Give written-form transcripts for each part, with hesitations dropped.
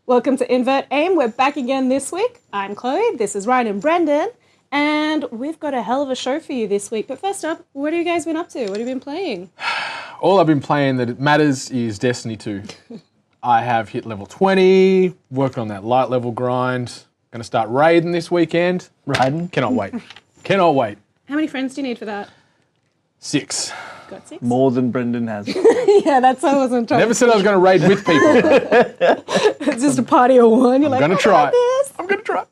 Welcome to Invert Aim. We're back again this week. I'm Chloe, this is Ryan and Brendan, and we've got a hell of a show for you this week. But first up, what have you guys been up to? What have you been playing? All I've been playing that matters is Destiny 2. I have hit level 20, working on that light level grind. Going to start raiding this weekend. Raiding? Cannot wait. Cannot wait. How many friends do you need for that? 6. Got 6? More than Brendan has. Yeah, that's how I wasn't trying. Never said I was going to raid with people. It's just a party of one. You're I'm like, going to try. this. I'm going to try.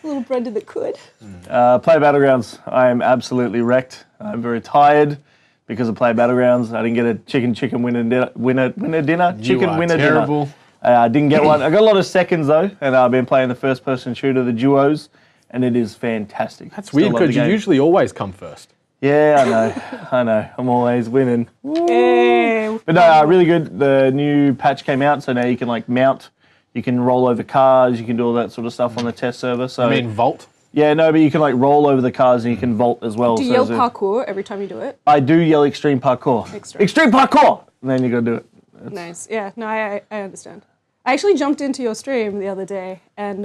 Little Brendan that could. Play Battlegrounds. I am absolutely wrecked. I'm very tired because of Play Battlegrounds. I didn't get a chicken winner dinner. You are terrible. I didn't get one. I got a lot of seconds though, and I've been playing the first-person shooter, the duos, and it is fantastic. That's weird because you usually always come first. Yeah, I know. I'm always winning. Hey. But no, really good. The new patch came out, so now you can like mount, you can roll over cars, you can do all that sort of stuff on the test server. So I mean vault? Yeah, no, but you can like roll over the cars and you can vault as well. Do you yell parkour every time you do it? I do yell extreme parkour. Extreme parkour! And then you got to do it. Nice. Yeah, no, I understand. I actually jumped into your stream the other day, and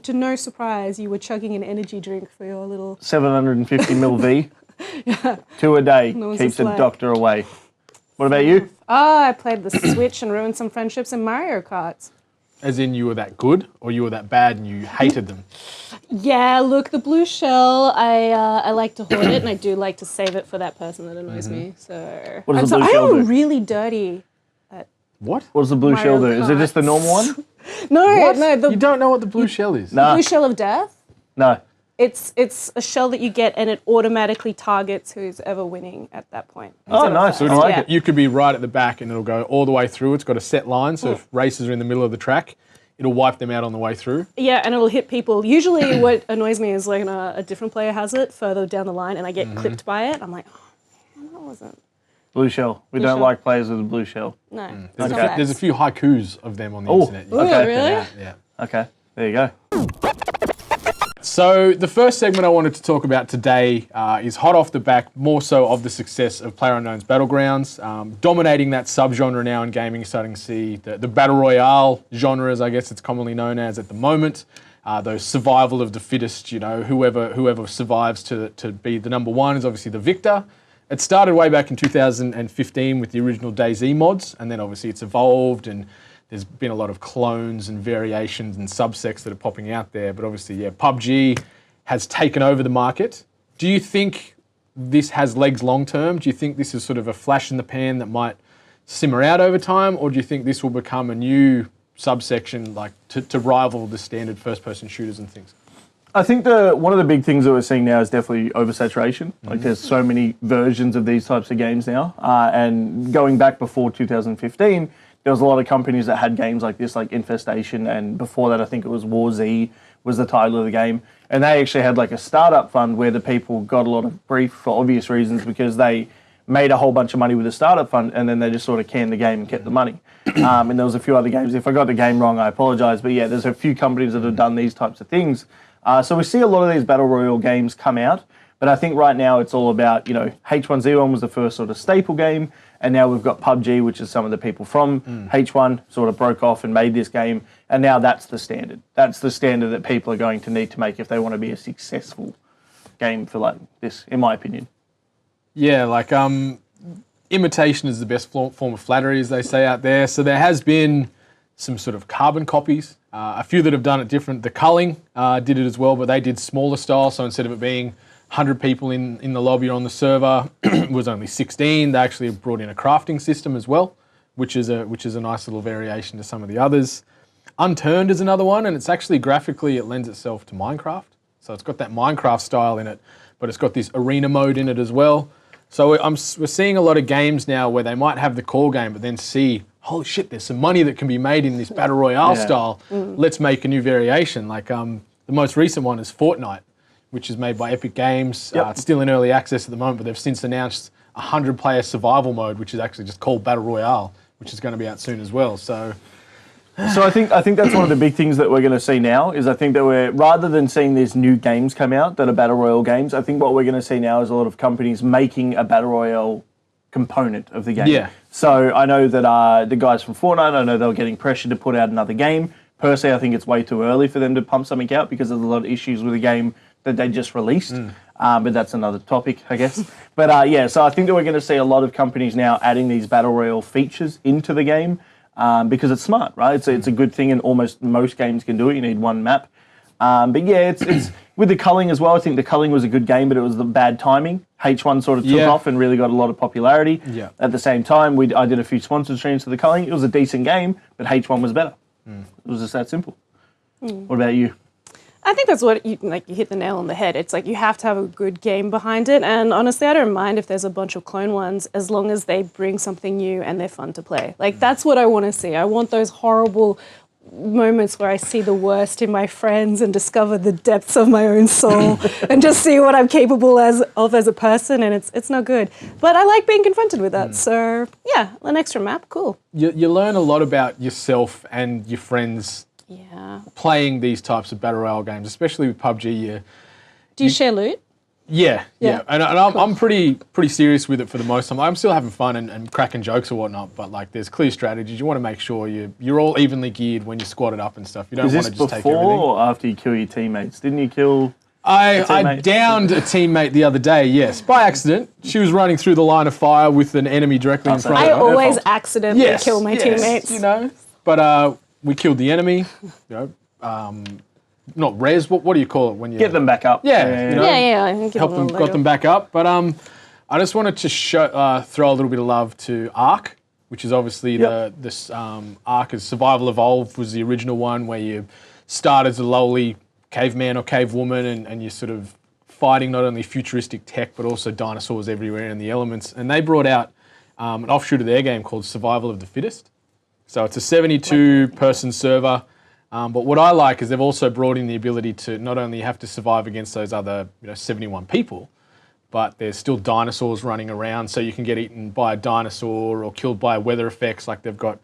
to no surprise, you were chugging an energy drink for your little 750 mil V. Yeah. 2 a day keeps the doctor away. What about you? I played the Switch and ruined some friendships in Mario Kart. As in you were that good or you were that bad and you hated them? Yeah, look, the blue shell, I like to hoard it, and I do like to save it for that person that annoys me. So What does the blue shell do? I'm really dirty. What? What does the blue shell do? Is it just the normal one? No, You don't know what the blue shell is? the blue shell of death. No. It's a shell that you get, and it automatically targets who's ever winning at that point. Oh, nice. I like it. You could be right at the back and it'll go all the way through. It's got a set line, so if racers are in the middle of the track, it'll wipe them out on the way through. Yeah, and it'll hit people. Usually what annoys me is like a different player has it further down the line, and I get clipped by it. I'm like, oh, that wasn't. Blue shell. We don't like players with a blue shell. No. There's a few haikus of them on the internet. Ooh, okay. Really? Yeah. Okay, there you go. So the first segment I wanted to talk about today is hot off the back, more so of the success of PlayerUnknown's Battlegrounds. Dominating that subgenre now in gaming, starting to see the Battle Royale genre, as I guess it's commonly known as at the moment. Those survival of the fittest, whoever survives to be the number one is obviously the victor. It started way back in 2015 with the original DayZ mods, and then obviously it's evolved and there's been a lot of clones and variations and subsects that are popping out there. But obviously, yeah, PUBG has taken over the market. Do you think this has legs long term? Do you think this is sort of a flash in the pan that might simmer out over time? Or do you think this will become a new subsection like to rival the standard first-person shooters and things? I think one of the big things that we're seeing now is definitely oversaturation. Like there's so many versions of these types of games now. And going back before 2015, there was a lot of companies that had games like this, like Infestation, and before that I think it was War Z was the title of the game. And they actually had like a startup fund where the people got a lot of grief for obvious reasons because they made a whole bunch of money with a startup fund and then they just sort of canned the game and kept the money. And there was a few other games. If I got the game wrong, I apologise. But yeah, there's a few companies that have done these types of things. So we see a lot of these Battle Royale games come out. But I think right now it's all about, H1Z1 was the first sort of staple game. And now we've got PUBG, which is some of the people from H1 sort of broke off and made this game. And now that's the standard. That's the standard that people are going to need to make if they want to be a successful game for like this, in my opinion. Yeah, like imitation is the best form of flattery, as they say out there. So there has been some sort of carbon copies. A few that have done it different. The Culling did it as well, but they did smaller style. So instead of it being 100 people in the lobby or on the server, it was only 16. They actually brought in a crafting system as well, which is a nice little variation to some of the others. Unturned is another one, and it's actually graphically, it lends itself to Minecraft. So it's got that Minecraft style in it, but it's got this arena mode in it as well. So we're seeing a lot of games now where they might have the core game, but then see, holy shit, there's some money that can be made in this Battle Royale style. Let's make a new variation. Like the most recent one is Fortnite, which is made by Epic Games. It's still in early access at the moment, but they've since announced a 100-player survival mode, which is actually just called Battle Royale, which is going to be out soon as well. So So I think that's one of the big things that we're going to see now is I think that we're, rather than seeing these new games come out that are Battle Royale games, I think what we're going to see now is a lot of companies making a Battle Royale component of the game. Yeah. So I know that the guys from Fortnite, I know they were getting pressure to put out another game. Personally, I think it's way too early for them to pump something out because there's a lot of issues with the game that they just released. But that's another topic, I guess. But yeah, so I think that we're going to see a lot of companies now adding these Battle Royale features into the game because it's smart, right? It's a good thing, and almost most games can do it. You need one map. But yeah, it's with the culling as well. I think the culling was a good game, but it was the bad timing. H1 sort of took off and really got a lot of popularity. Yeah. At the same time, I did a few sponsored streams for the culling. It was a decent game, but H1 was better. It was just that simple. What about you? I think that's what you hit the nail on the head. It's like you have to have a good game behind it. And honestly, I don't mind if there's a bunch of clone ones as long as they bring something new and they're fun to play. Like, that's what I want to see. I want those horrible moments where I see the worst in my friends and discover the depths of my own soul and just see what I'm capable of as a person, and it's not good. But I like being confronted with that. So yeah, an extra map, cool. You learn a lot about yourself and your friends playing these types of Battle Royale games, especially with PUBG. Do you share loot? Yeah. And I'm pretty serious with it for the most time. I'm still having fun and cracking jokes or whatnot, but like there's clear strategies. You want to make sure you're all evenly geared when you squat it up and stuff. You don't want to just take everything. Is this before or after you kill your teammates? Didn't you kill I downed a teammate the other day, yes, by accident. She was running through the line of fire with an enemy directly in front of her. I always accidentally kill my teammates. You know, but we killed the enemy, you know, not res. What do you call it when you get them back up? Yeah, you know, I think got them back up. But I just wanted to throw a little bit of love to Ark, which is obviously this Ark is Survival Evolved was the original one where you start as a lowly caveman or cavewoman and you're sort of fighting not only futuristic tech but also dinosaurs everywhere and the elements. And they brought out an offshoot of their game called Survival of the Fittest. So it's a 72-person server. But what I like is they've also brought in the ability to not only have to survive against those other 71 people, but there's still dinosaurs running around, so you can get eaten by a dinosaur or killed by weather effects. Like they've got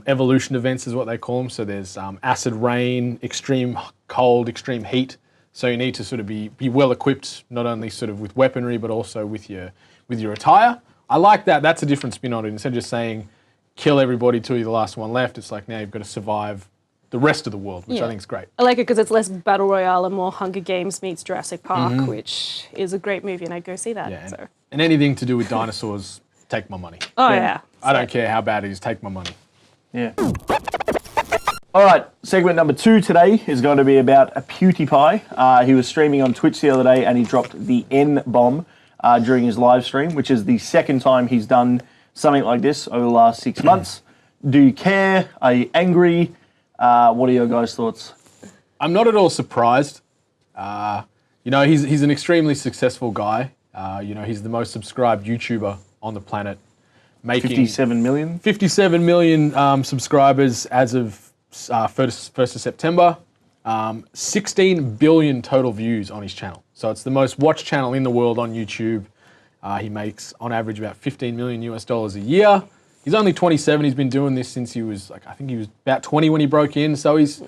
evolution events is what they call them. So there's acid rain, extreme cold, extreme heat. So you need to sort of be well equipped, not only sort of with weaponry, but also with your attire. I like that. That's a different spin on it. Instead of just saying, kill everybody till you're the last one left, it's like now you've got to survive the rest of the world, which I think is great. I like it because it's less Battle Royale and more Hunger Games meets Jurassic Park, which is a great movie, and I'd go see that. Yeah, and anything to do with dinosaurs, take my money. Oh, yeah. I don't care how bad it is, take my money. Yeah. All right, segment number 2 today is going to be about a Pewdie Pie. He was streaming on Twitch the other day, and he dropped the N-bomb during his live stream, which is the second time he's done something like this over the last 6 months. Do you care? Are you angry? What are your guys' thoughts? I'm not at all surprised. He's an extremely successful guy. He's the most subscribed YouTuber on the planet. Making 57 million? 57 million subscribers as of 1st of September. 16 billion total views on his channel. So it's the most watched channel in the world on YouTube. He makes, on average, about $15 million a year. He's only 27. He's been doing this since he was, I think he was about 20 when he broke in. So he's,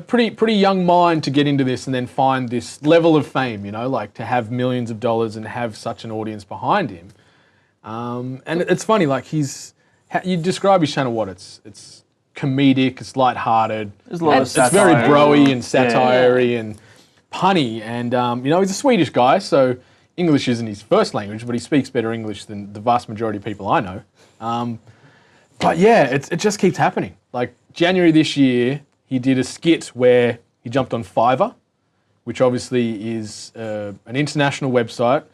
pretty young mind to get into this and then find this level of fame, to have millions of dollars and have such an audience behind him. And it's funny, you describe his channel, it's comedic, it's lighthearted. There's a lot of satire. It's very broy and satire-y and punny. And, he's a Swedish guy, so English isn't his first language, but he speaks better English than the vast majority of people I know. But yeah, it just keeps happening. Like January this year, he did a skit where he jumped on Fiverr, which obviously is an international website.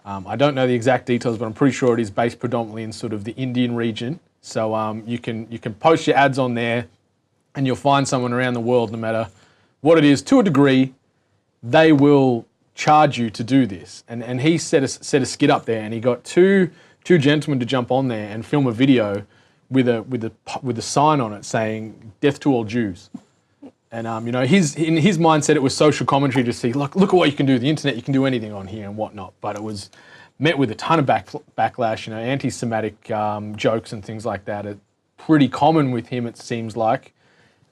I don't know the exact details, but I'm pretty sure it is based predominantly in sort of the Indian region. So you can post your ads on there and you'll find someone around the world, no matter what it is, to a degree, they will charge you to do this. And he set a skit up there and he got two gentlemen to jump on there and film a video with a sign on it saying "Death to all Jews." And in his mindset, it was social commentary to see, look at what you can do. The internet, you can do anything on here and whatnot. But it was met with a ton of backlash. Anti-Semitic jokes and things like that are pretty common with him. It seems like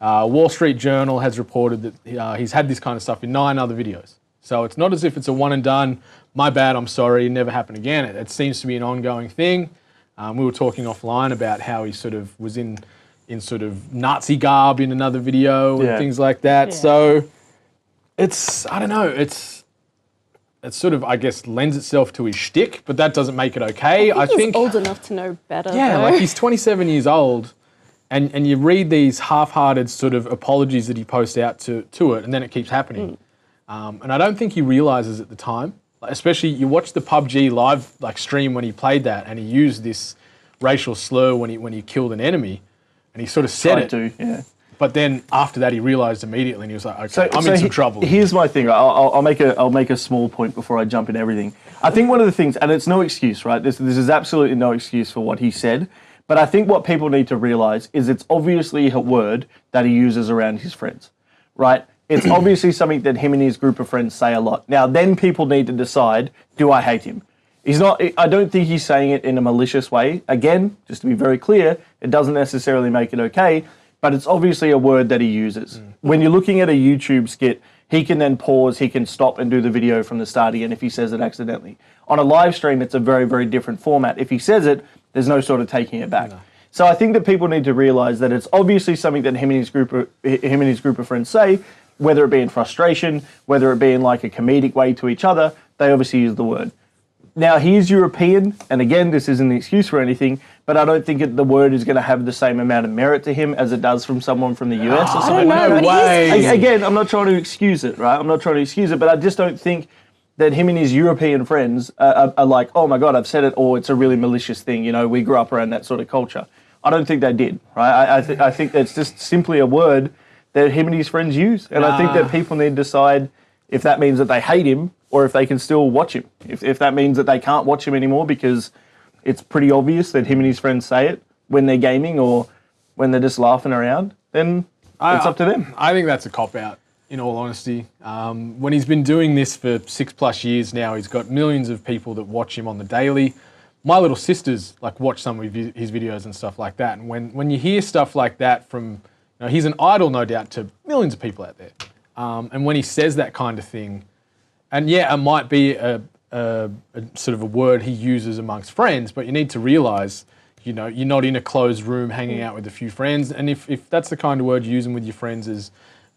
Wall Street Journal has reported that he's had this kind of stuff in 9 other videos. So it's not as if it's a one and done, my bad, I'm sorry, never happen again. It seems to be an ongoing thing. We were talking offline about how he sort of was in sort of Nazi garb in another video and things like that. Yeah. So it's, I don't know, it's sort of, I guess, lends itself to his shtick, but that doesn't make it okay. I think he's old enough to know better. Yeah, though. like he's 27 years old, and you read these half-hearted sort of apologies that he posts out to it, and then it keeps happening. And I don't think he realizes at the time, like, especially you watch the PUBG live like stream when he played that, and he used this racial slur when he killed an enemy, and he sort of said it. But then after that, he realized immediately, and he was like, "Okay, I'm in some trouble." Here's my thing. I'll make a small point before I jump in everything. I think one of the things, and it's no excuse, right? This is absolutely no excuse for what he said. But I think what people need to realize is it's obviously a word that he uses around his friends, right? It's obviously something that him and his group of friends say a lot. Now, then people need to decide, do I hate him? I don't think he's saying it in a malicious way. Again, just to be very clear, it doesn't necessarily make it okay, but it's obviously a word that he uses. When you're looking at a YouTube skit, he can then pause, he can stop and do the video from the start again if he says it accidentally. On a live stream, it's a very, very different format. If he says it, there's no sort of taking it back. No. So I think that people need to realize that it's obviously something that him and his group of friends say, whether it be in frustration, whether it be in like a comedic way to each other, they obviously use the word. Now, he is European, and again, this isn't an excuse for anything, but I don't think the word is going to have the same amount of merit to him as it does from someone from the US or something. I don't know, Again, I'm not trying to excuse it, right? I'm not trying to excuse it, but I just don't think that him and his European friends are like, oh my God, I've said it, or it's a really malicious thing, you know, we grew up around that sort of culture. I don't think they did, right? I think that's just simply a word that him and his friends use, and I think that people need to decide if that means that they hate him or if they can still watch him. If that means that they can't watch him anymore because it's pretty obvious that him and his friends say it when they're gaming or when they're just laughing around, then it's up to them. I think that's a cop-out, in all honesty. When he's been doing this for 6+ years now, he's got millions of people that watch him on the daily. My little sisters like watch some of his videos and stuff like that. And when you hear stuff like that from, you know, he's an idol, no doubt, to millions of people out there. And when he says that kind of thing, and yeah, it might be a sort of a word he uses amongst friends, but you need to realise, you know, you're not in a closed room hanging out with a few friends. And if that's the kind of word you're using with your friends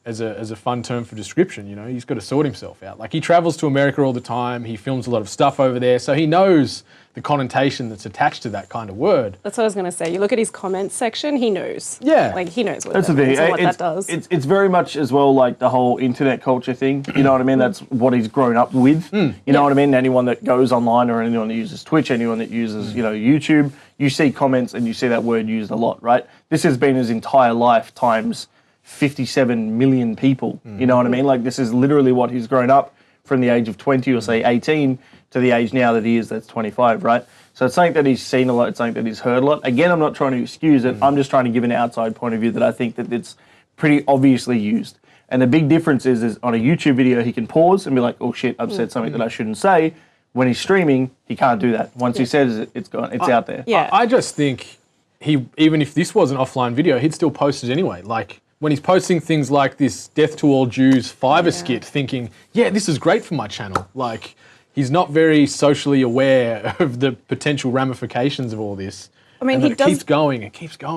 as a fun term for description, you know, he's got to sort himself out. Like, he travels to America all the time. He films a lot of stuff over there, so he knows the connotation that's attached to that kind of word. That's what I was going to say. You look at his comments section, he knows. Yeah. Like, he knows what, that's the thing. What that does. It's very much as well like the whole internet culture thing. You know what I mean? That's what he's grown up with. You know what I mean? Anyone that goes online or anyone that uses Twitch, anyone that uses, you know, YouTube, you see comments and you see that word used a lot, right? This has been his entire life times 57 million people. You know what I mean? Like, this is literally what he's grown up from the age of 20 or say 18 to the age now that he is, that's 25, right? So it's something that he's seen a lot, it's something that he's heard a lot. Again, I'm not trying to excuse it, I'm just trying to give an outside point of view that I think that it's pretty obviously used. And the big difference is on a YouTube video, he can pause and be like, oh shit, I've said something that I shouldn't say. When he's streaming, he can't do that. Once he says it, it's gone, it's out there. Yeah. I just think even if this was an offline video, he'd still post it anyway. Like, when he's posting things like this Death to All Jews Fiverr skit, thinking, yeah, this is great for my channel. Like, he's not very socially aware of the potential ramifications of all this. I mean, it keeps going.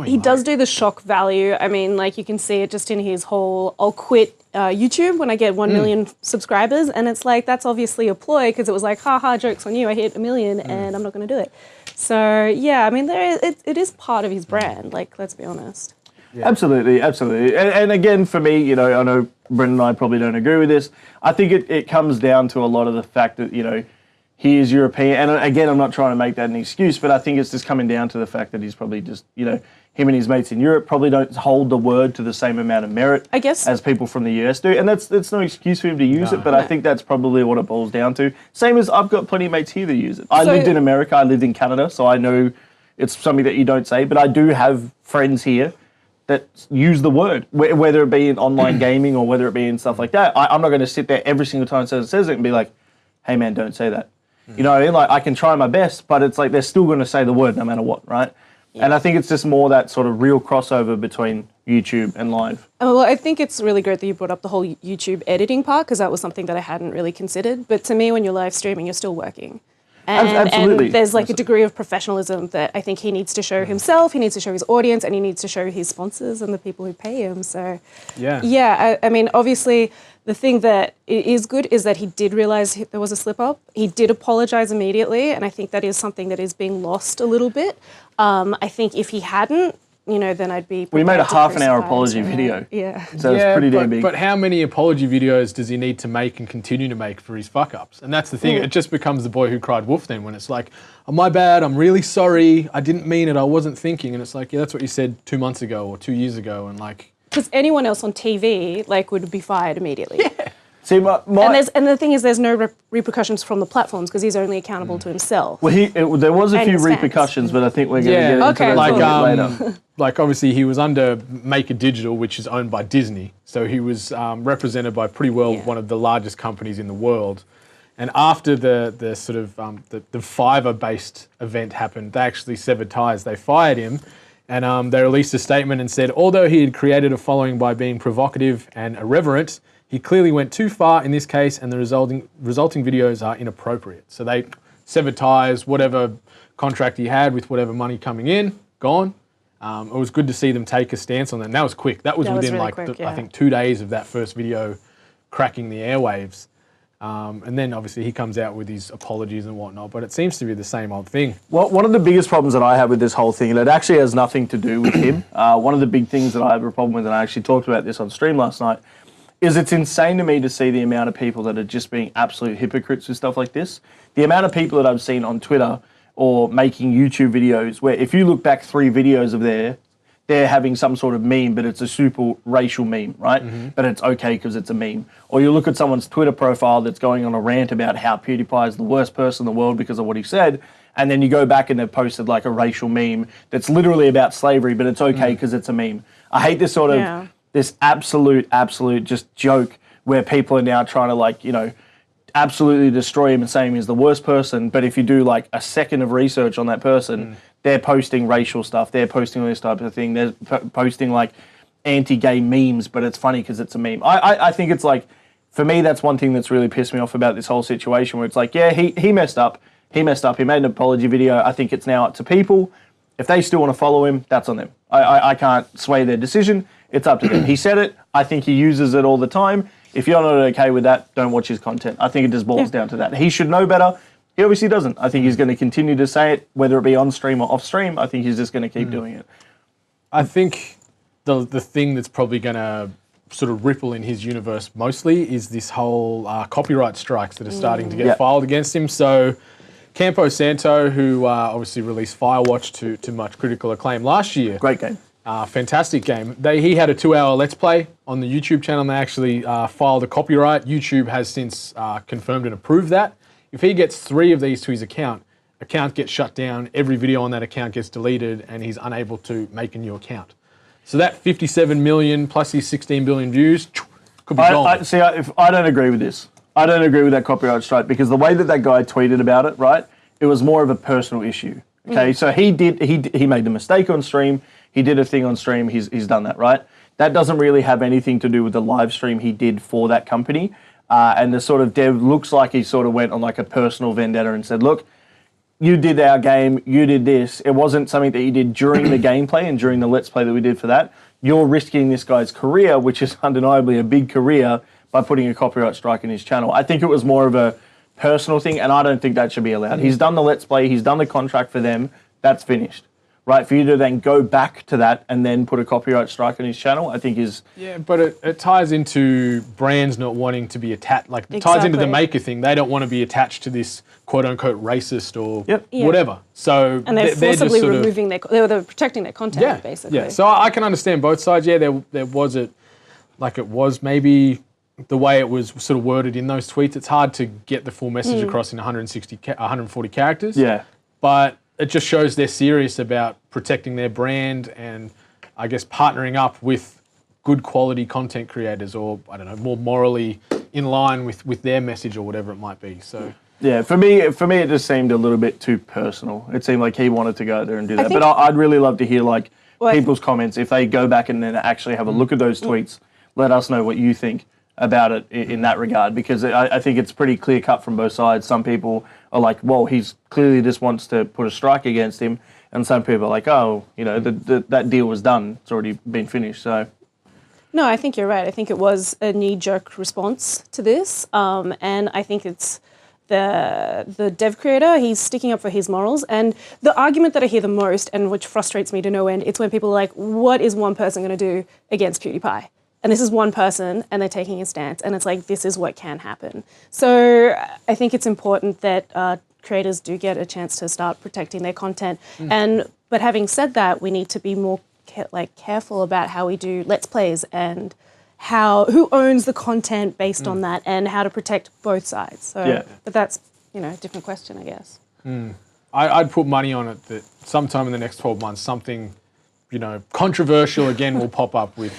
He does do the shock value. I mean, like, you can see it just in his whole, I'll quit YouTube when I get 1 million subscribers. And it's like, that's obviously a ploy because it was like, haha, joke's on you. I hit 1 million and I'm not going to do it. So, yeah, I mean, it is part of his brand. Like, let's be honest. Yeah. Absolutely. And again, for me, you know, I know Brendan and I probably don't agree with this. I think it comes down to a lot of the fact that, you know, he is European. And again, I'm not trying to make that an excuse, but I think it's just coming down to the fact that he's probably just, you know, him and his mates in Europe probably don't hold the word to the same amount of merit, I guess, as people from the US do. And that's no excuse for him to use it, but I think that's probably what it boils down to. Same as I've got plenty of mates here that use it. I lived in America, I lived in Canada, so I know it's something that you don't say, but I do have friends here that use the word, whether it be in online gaming or whether it be in stuff like that. I'm not going to sit there every single time it says it and be like, hey man, don't say that. You know what I mean? Like, I can try my best, but it's like they're still going to say the word no matter what, right? Yeah. And I think it's just more that sort of real crossover between YouTube and live. Well, I think it's really great that you brought up the whole YouTube editing part, because that was something that I hadn't really considered. But to me, when you're live streaming, you're still working. Absolutely. And there's like a degree of professionalism that I think he needs to show himself, he needs to show his audience, and he needs to show his sponsors and the people who pay him. So, I mean, obviously, the thing that is good is that he did realize there was a slip up. He did apologize immediately, and I think that is something that is being lost a little bit. I think if he hadn't, then I'd be... We made a half an hour apology video. Yeah. So it's pretty damn big. But how many apology videos does he need to make and continue to make for his fuck-ups? And that's the thing. It just becomes the boy who cried wolf then, when it's like, oh, my bad, I'm really sorry, I didn't mean it, I wasn't thinking. And it's like, yeah, that's what you said 2 months ago or 2 years ago. And like... Because anyone else on TV, would be fired immediately. Yeah. See, and the thing is, there's no repercussions from the platforms, because he's only accountable to himself. Well, there was a few repercussions, but I think we're going to get into that a little bit later. Like, obviously, he was under Maker Digital, which is owned by Disney. So he was represented by pretty well one of the largest companies in the world. And after the sort of the Fiverr-based event happened, they actually severed ties. They fired him, and they released a statement and said, although he had created a following by being provocative and irreverent, he clearly went too far in this case, and the resulting videos are inappropriate. So they severed ties, whatever contract he had with whatever money coming in, gone. It was good to see them take a stance on that. And that was quick. That was within really quick, I think 2 days of that first video cracking the airwaves. And then obviously he comes out with his apologies and whatnot, but it seems to be the same old thing. Well, one of the biggest problems that I have with this whole thing, and it actually has nothing to do with him, one of the big things that I have a problem with, and I actually talked about this on stream last night, is it's insane to me to see the amount of people that are just being absolute hypocrites with stuff like this. The amount of people that I've seen on Twitter or making YouTube videos where if you look back 3 videos of they're having some sort of meme, but it's a super racial meme, right? But it's okay because it's a meme. Or you look at someone's Twitter profile that's going on a rant about how Pewdie Pie is the worst person in the world because of what he said, and then you go back and they've posted like a racial meme that's literally about slavery, but it's okay because it's a meme. I hate this sort of... this absolute just joke where people are now trying to absolutely destroy him and saying he's the worst person. But if you do like a second of research on that person, they're posting racial stuff. They're posting all this type of thing. They're posting like anti-gay memes, but it's funny because it's a meme. I think it's like, for me, that's one thing that's really pissed me off about this whole situation where it's like, yeah, he messed up. He messed up. He made an apology video. I think it's now up to people. If they still want to follow him, that's on them. I can't sway their decision. It's up to them. He said it. I think he uses it all the time. If you're not okay with that, don't watch his content. I think it just boils down to that. He should know better. He obviously doesn't. I think he's going to continue to say it, whether it be on stream or off stream. I think he's just going to keep doing it. I think the thing that's probably going to sort of ripple in his universe mostly is this whole copyright strikes that are starting to get filed against him. So Campo Santo, who obviously released Firewatch to much critical acclaim last year. Great game. Fantastic game. He had a 2-hour Let's Play on the YouTube channel, and they actually filed a copyright. YouTube has since confirmed and approved that. If he gets 3 of these to his account gets shut down, every video on that account gets deleted, and he's unable to make a new account. So that 57 million plus his 16 billion views could be gone. I don't agree with this. I don't agree with that copyright strike because the way that guy tweeted about it, right, it was more of a personal issue. Okay, so he made the mistake on stream. He did a thing on stream. He's done that, right? That doesn't really have anything to do with the live stream he did for that company. And the sort of dev looks like he sort of went on like a personal vendetta and said, look, you did our game, you did this. It wasn't something that you did during the gameplay and during the Let's Play that we did for that. You're risking this guy's career, which is undeniably a big career, by putting a copyright strike in his channel. I think it was more of a personal thing, and I don't think that should be allowed. He's done the Let's Play, he's done the contract for them, that's finished. Right, for you to then go back to that and then put a copyright strike on his channel, I think is... Yeah, but it ties into brands not wanting to be attached, like it ties into the maker thing. They don't want to be attached to this quote-unquote racist or whatever. So and they're forcibly removing they're protecting their content, basically. Yeah, so I can understand both sides. Yeah, there was it was maybe the way it was sort of worded in those tweets. It's hard to get the full message across in 140 characters. Yeah. But it just shows they're serious about protecting their brand and, I guess, partnering up with good quality content creators or, I don't know, more morally in line with their message or whatever it might be. So yeah, for me, it just seemed a little bit too personal. It seemed like he wanted to go there and do that. But I'd really love to hear, like, people's comments, if they go back and then actually have a look at those tweets, let us know what you think about it in that regard, because I think it's pretty clear cut from both sides. Some people are like, well, he's clearly just wants to put a strike against him, and some people are like, oh, you know, that deal was done. It's already been finished. So. No, I think you're right. I think it was a knee-jerk response to this, and I think it's the dev creator, he's sticking up for his morals. And the argument that I hear the most, and which frustrates me to no end, it's when people are like, what is one person going to do against Pewdie Pie? And this is one person, and they're taking a stance, and it's like, this is what can happen. So I think it's important that creators do get a chance to start protecting their content. But having said that, we need to be more careful about how we do Let's Plays and who owns the content based on that, and how to protect both sides. So, but that's, you know, a different question, I guess. I'd put money on it that sometime in the next 12 months, something, you know, controversial again will pop up with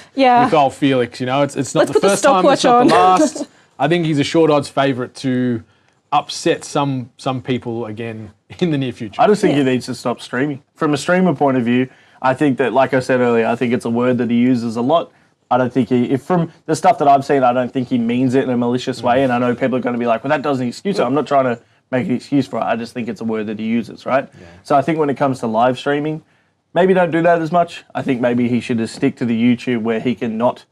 old Felix. You know, it's not the first time, it's not the last. I think he's a short odds favourite to upset some people again in the near future. I just think he needs to stop streaming. From a streamer point of view, I think that, like I said earlier, I think it's a word that he uses a lot. I don't think if from the stuff that I've seen, I don't think he means it in a malicious way. And I know people are going to be like, well, that doesn't excuse it. I'm not trying to make an excuse for it. I just think it's a word that he uses, right? Yeah. So I think when it comes to live streaming, maybe don't do that as much. I think maybe he should just stick to the YouTube where he can not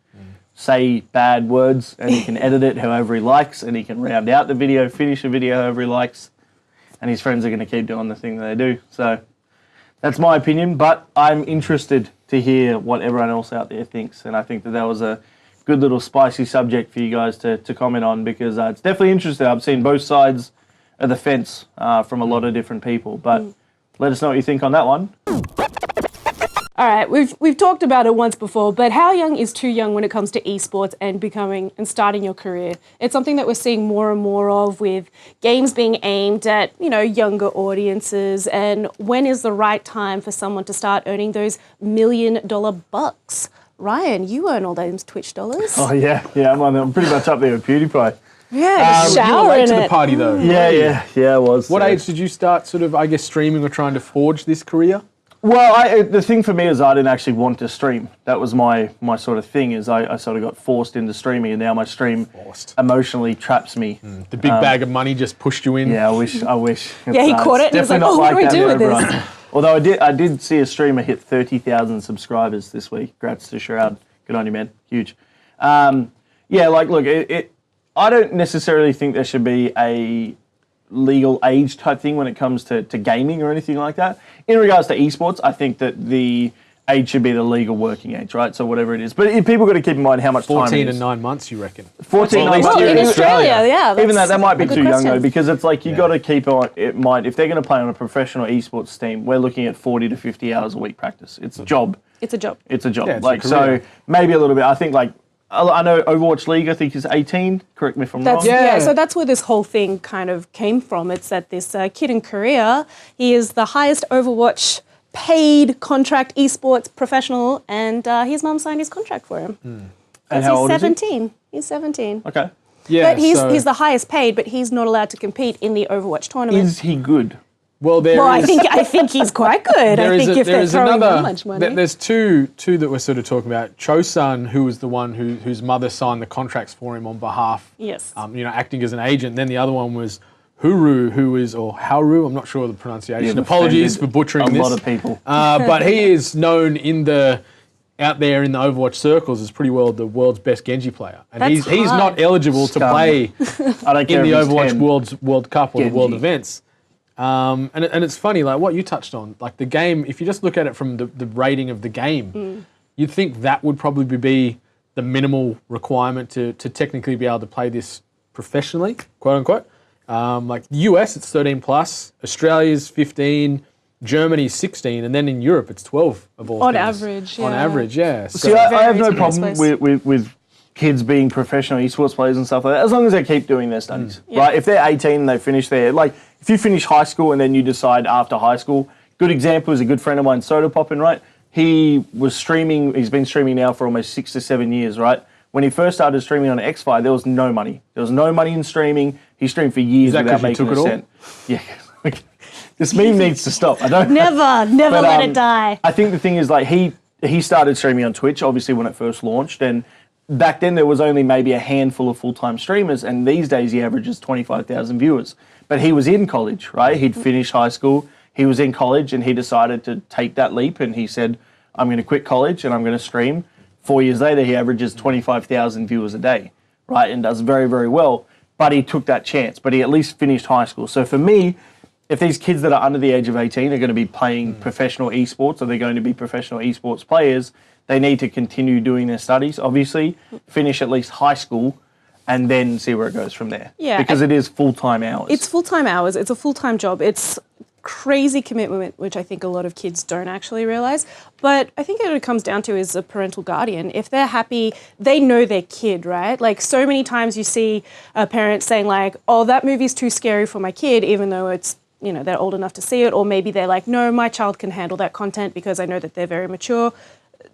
say bad words, and he can edit it however he likes, and he can round out the video, finish the video however he likes, and his friends are going to keep doing the thing that they do. So that's my opinion, but I'm interested to hear what everyone else out there thinks, and I think that was a good little spicy subject for you guys to comment on, because it's definitely interesting. I've seen both sides of the fence from a lot of different people, but let us know what you think on that one. All right, we've talked about it once before, but how young is too young when it comes to esports and starting your career? It's something that we're seeing more and more of, with games being aimed at, you know, younger audiences. And when is the right time for someone to start earning those $1 million bucks? Ryan, you earn all those Twitch dollars. Oh yeah, I'm pretty much up there with Pewdie Pie. Yeah, you were late to the party though. Yeah, I was. What age did you start sort of, I guess, streaming or trying to forge this career? Well, the thing for me is I didn't actually want to stream. That was my sort of thing, is I sort of got forced into streaming, and now my stream emotionally traps me. The big bag of money just pushed you in. Yeah, I wish. Yeah, he caught it and was like, oh, what do I do with this? Although I did see a streamer hit 30,000 subscribers this week. Congrats to Shroud. Good on you, man. Huge. Yeah, like, look, I don't necessarily think there should be a legal age type thing when it comes to gaming or anything like that. In regards to esports, I think that the age should be the legal working age, right? So whatever it is. But people got to keep in mind how much time it is. 14 and 9 months, you reckon? 14 and 9 months in Australia, yeah. Even that might be too young though, because it's like you got to keep on in mind, if they're going to play on a professional esports team, we're looking at 40 to 50 hours a week practice. It's a job. It's a job. It's a job. Yeah, it's like, a career. so maybe a little bit. I think like, I know Overwatch League, I think, is 18. Correct me if I'm wrong. Yeah, so that's where this whole thing kind of came from. It's that this kid in Korea, he is the highest Overwatch paid contract esports professional, and his mum signed his contract for him. And how old 17. is he? He's 17. Okay. Yeah, But he's the highest paid, but he's not allowed to compete in the Overwatch tournament. Is he good? Well, I think he's quite good. I think if they're throwing that much money. There's two that we're sort of talking about. Cho-sun, who was the one whose mother signed the contracts for him on behalf. Yes. You know, acting as an agent. Then the other one was Huru, or Hauru, I'm not sure of the pronunciation. Apologies for butchering this. A lot of people. But he is known out there in the Overwatch circles as pretty well the world's best Genji player. And he's not eligible to play in the Overwatch World Cup or Genji. the World events. And it's funny, like what you touched on, like the game, if you just look at it from the rating of the game, you'd think that would probably be the minimal requirement to technically be able to play this professionally, quote unquote. Like the US, it's 13 plus, Australia's 15, Germany's 16, and then in Europe, it's 12 of all On things. average, yeah. On average, yeah. So see, I have no problem with kids being professional esports players and stuff like that, as long as they keep doing their studies, right? If they're 18 and they finish like, if you finish high school and then you decide after high school, good example is a good friend of mine, Soda Poppin', right? He was streaming, he's been streaming now for almost 6 to 7 years, right? When he first started streaming on X5, there was no money. There was no money in streaming. He streamed for years without making a cent. Yeah. This meme needs to stop. I don't Never let it die. I think the thing is, like, he he started streaming on Twitch, obviously, when it first launched. And back then, there was only maybe a handful of full-time streamers. And these days, he averages 25,000 viewers. But he was in college, right? He'd finished high school. He was in college, and he decided to take that leap. And he said, I'm going to quit college, and I'm going to stream. 4 years later, he averages 25,000 viewers a day, right? And does very, very well. But he took that chance. But he at least finished high school. So for me, if these kids that are under the age of 18 are going to be playing professional esports, or they're going to be professional esports players, they need to continue doing their studies, obviously, finish at least high school, and then see where it goes from there. Yeah. Because it is full-time hours. It's full-time hours. It's a full-time job. It's crazy commitment, which I think a lot of kids don't actually realize. But I think what it comes down to is a parental guardian. If they're happy, they know their kid, right? Like, so many times you see a parent saying like, oh, that movie's too scary for my kid, even though it's, you know, they're old enough to see it. Or maybe they're like, no, my child can handle that content because I know that they're very mature.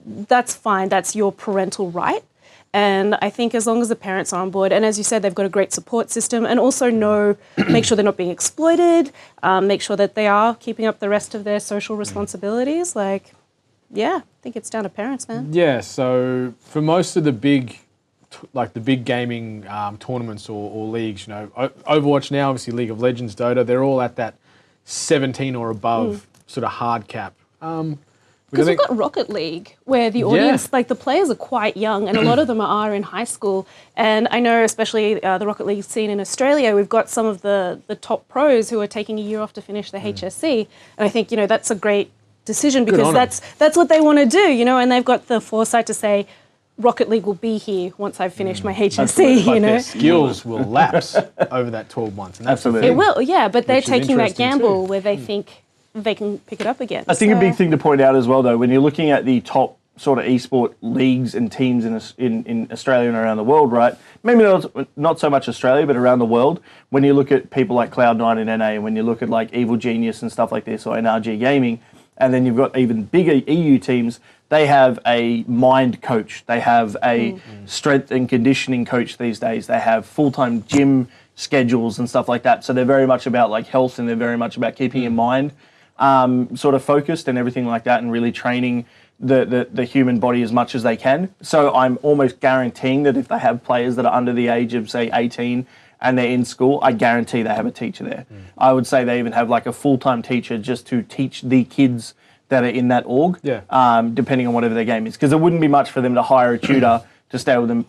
That's fine. That's your parental right. And I think as long as the parents are on board, and as you said, they've got a great support system, and also make sure they're not being exploited, make sure that they are keeping up the rest of their social responsibilities. Like, yeah, I think it's down to parents, man. Yeah, so for most of the big, gaming tournaments or leagues, you know, Overwatch now, obviously League of Legends, Dota, they're all at that 17 or above sort of hard cap. Because we've got Rocket League, where the audience, like the players are quite young, and a lot of them are in high school. And I know, especially the Rocket League scene in Australia, we've got some of the top pros who are taking a year off to finish their HSC. And I think, you know, that's a great decision because that's what they want to do, you know, and they've got the foresight to say, Rocket League will be here once I've finished my HSC, you know. Their skills will lapse over that 12 months. And Absolutely. It will, yeah, but they're taking that gamble where they think they can pick it up again. I think a big thing to point out as well, though, when you're looking at the top sort of esport leagues and teams in Australia and around the world, right? Maybe not so much Australia, but around the world. When you look at people like Cloud9 and NA, and when you look at like Evil Genius and stuff like this, or NRG Gaming, and then you've got even bigger EU teams, they have a mind coach. They have a strength and conditioning coach these days. They have full-time gym schedules and stuff like that. So they're very much about like health, and they're very much about keeping in mind sort of focused and everything like that, and really training the human body as much as they can. So I'm almost guaranteeing that if they have players that are under the age of, say, 18 and they're in school, I guarantee they have a teacher there. I would say they even have like a full-time teacher just to teach the kids that are in that org, depending on whatever their game is. Because it wouldn't be much for them to hire a tutor to stay with them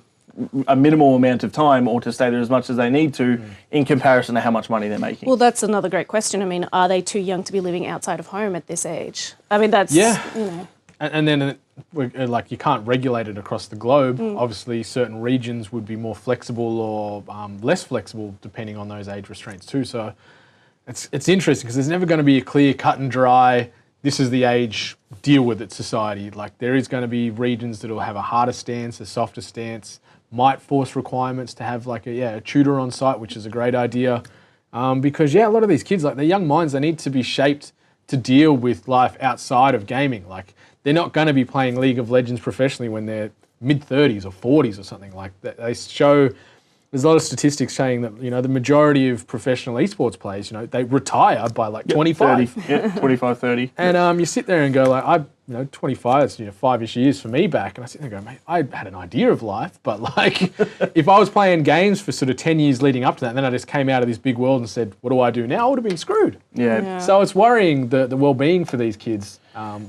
a minimal amount of time, or to stay there as much as they need to, in comparison to how much money they're making. Well, that's another great question. I mean, are they too young to be living outside of home at this age? I mean, that's, you know. And then, like, you can't regulate it across the globe. Obviously, certain regions would be more flexible or less flexible depending on those age restraints too. So it's interesting because there's never going to be a clear, cut and dry, this is the age, deal with it society. Like, there is going to be regions that will have a harder stance, a softer stance, might force requirements to have like a tutor on site, which is a great idea. Because a lot of these kids, like, they're young minds, they need to be shaped to deal with life outside of gaming. Like, they're not going to be playing League of Legends professionally when they're mid-30s or 40s or something. Like, they show, there's a lot of statistics saying that, you know, the majority of professional esports players, you know, they retire by like 25. 30. 25, 30. And you sit there and go like, 25, it's, 5-ish years for me back. And I sit there and go, mate, I had an idea of life, but like, if I was playing games for sort of 10 years leading up to that, and then I just came out of this big world and said, what do I do now? I would have been screwed. Yeah. So it's worrying the well-being for these kids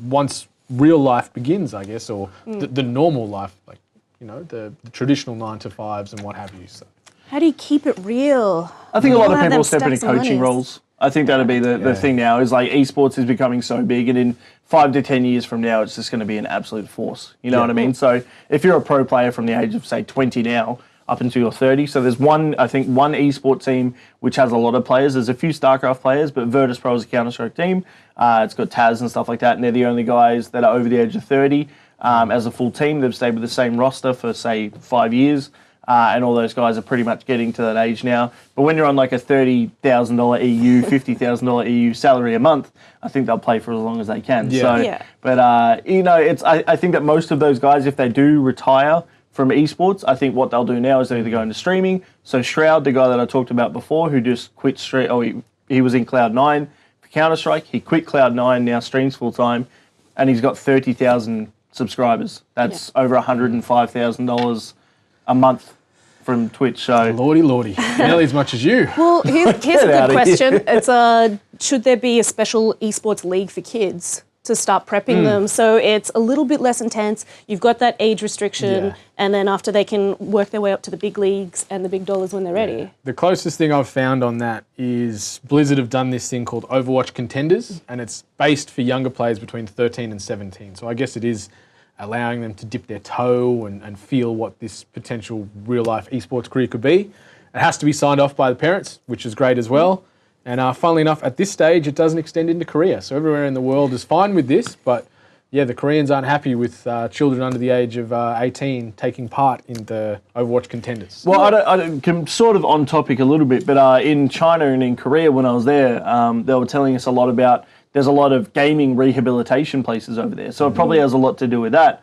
once real life begins, I guess, or the normal life, like, the traditional 9-to-5s and what have you. So how do you keep it real? I think a lot of people step into coaching roles. I think that'll be the thing now, is like esports is becoming so big, and in 5 to 10 years from now, it's just going to be an absolute force. You know what I mean? So if you're a pro player from the age of, say, 20 now, up until you're 30, so there's one esports team which has a lot of players. There's a few StarCraft players, but Virtus Pro is a Counter-Strike team. It's got Taz and stuff like that, and they're the only guys that are over the age of 30 as a full team. They've stayed with the same roster for, say, 5 years. And all those guys are pretty much getting to that age now. But when you're on like a $30,000 EU, $50,000 EU salary a month, I think they'll play for as long as they can. But I think that most of those guys, if they do retire from esports, I think what they'll do now is they'll either go into streaming. So Shroud, the guy that I talked about before, who just quit he was in Cloud9 for Counter-Strike. He quit Cloud9, now streams full time, and he's got 30,000 subscribers. That's over $105,000 a month from Twitch. So Lordy, nearly as much as you. Well, here's a Get good outta here. question. It's should there be a special esports league for kids to start prepping them so it's a little bit less intense? You've got that age restriction, Yeah. and then after they can work their way up to the big leagues and the big dollars when they're ready. The closest thing I've found on that is Blizzard have done this thing called Overwatch Contenders, and it's based for younger players between 13 and 17. So I guess it is allowing them to dip their toe and feel what this potential real-life esports career could be. It has to be signed off by the parents, which is great as well. And funnily enough, at this stage, it doesn't extend into Korea. So everywhere in the world is fine with this, but yeah, the Koreans aren't happy with children under the age of 18 taking part in the Overwatch Contenders. Well, I don't, sort of on topic a little bit, but in China and in Korea when I was there, they were telling us a lot about, there's a lot of gaming rehabilitation places over there. So it probably has a lot to do with that.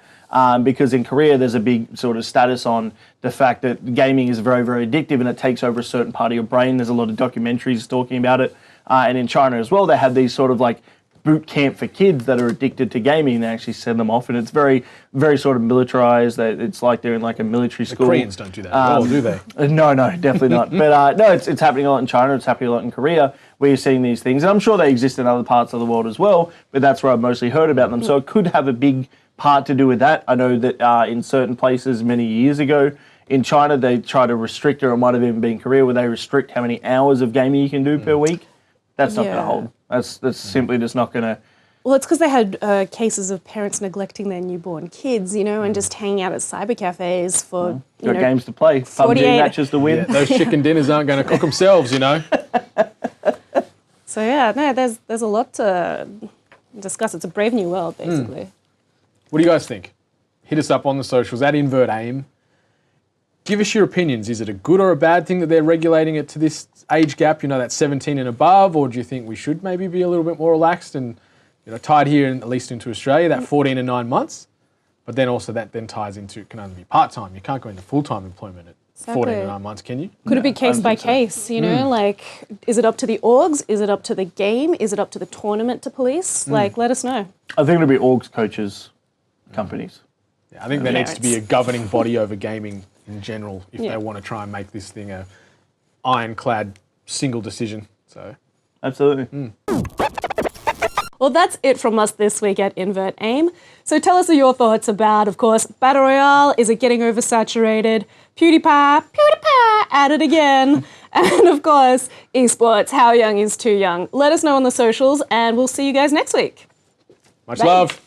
Because in Korea, there's a big sort of status on the fact that gaming is very, very addictive and it takes over a certain part of your brain. There's a lot of documentaries talking about it. And in China as well, they have these sort of like boot camp for kids that are addicted to gaming. They actually send them off, and it's very, very sort of militarized. It's like they're in like a military school. The Koreans don't do that at all, do they? No, definitely not. But no, it's happening a lot in China. It's happening a lot in Korea, where you're seeing these things. And I'm sure they exist in other parts of the world as well, but that's where I've mostly heard about them. So it could have a big part to do with that. I know that in certain places many years ago in China, they try to restrict, or it might have even been Korea, where they restrict how many hours of gaming you can do per week. That's not going to hold. That's simply just not going to. Well, it's because they had cases of parents neglecting their newborn kids, and just hanging out at cyber cafes for Got games to play, 48 PUBG matches to win. Yeah, those chicken dinners aren't going to cook themselves, So yeah, no, there's a lot to discuss. It's a brave new world, basically. What do you guys think? Hit us up on the socials at Invert Aim. Give us your opinions. Is it a good or a bad thing that they're regulating it to this age gap, that 17 and above, or do you think we should maybe be a little bit more relaxed and tied here, at least into Australia, that 14 and 9 months? But then also that then ties into, it can only be part-time. You can't go into full-time employment at 14 and 9 months, can you? Could it be case by case, like, is it up to the orgs? Is it up to the game? Is it up to the tournament to police? Like, let us know. I think it'll be orgs, coaches, companies. Yeah, I think there needs to be a governing body over gaming in general if they want to try and make this thing a ironclad single decision. So Absolutely. Well, that's it from us this week at Invert Aim. So tell us your thoughts about, of course, Battle Royale. Is it getting oversaturated? Pewdie Pie, at it again. And of course, esports, how young is too young? Let us know on the socials, and we'll see you guys next week. much love.